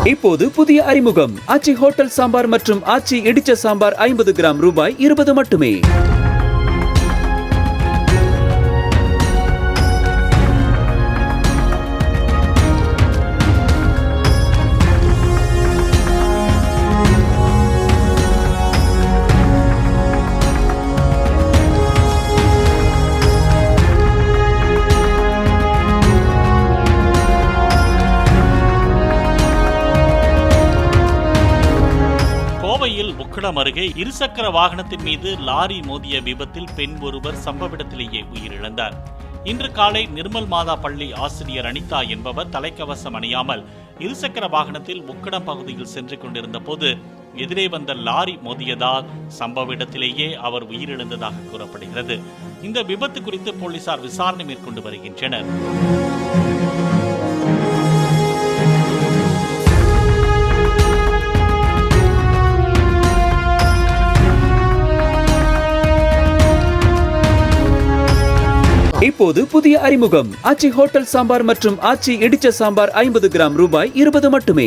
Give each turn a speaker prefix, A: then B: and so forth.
A: இப்போது புதிய அறிமுகம் ஆச்சி ஹோட்டல் சாம்பார் மற்றும் ஆச்சி இடிச்ச சாம்பார் 50 கிராம் ரூபாய் 20 மட்டுமே.
B: கோவையில் உக்கடம் அருகே இருசக்கர வாகனத்தின் மீது லாரி மோதிய விபத்தில் பெண் ஒருவர் சம்பவ இடத்திலேயே உயிரிழந்தார். இன்று காலை நிர்மல் மாதா பள்ளி ஆசிரியர் அனிதா என்பவர் தலைக்கவசம் அணியாமல் இருசக்கர வாகனத்தில் உக்கடம் பகுதியில் சென்று கொண்டிருந்த போது எதிரே வந்த லாரி மோதியதால் சம்பவ இடத்திலேயே அவர் உயிரிழந்ததாக கூறப்படுகிறது. இந்த விபத்து குறித்து போலீசார் விசாரணை மேற்கொண்டு வருகின்றனர்.
A: இப்போது புதிய அறிமுகம் ஆச்சி ஹோட்டல் சாம்பார் மற்றும் ஆச்சி இடிச்ச சாம்பார் 50 கிராம் ரூபாய் 20 மட்டுமே.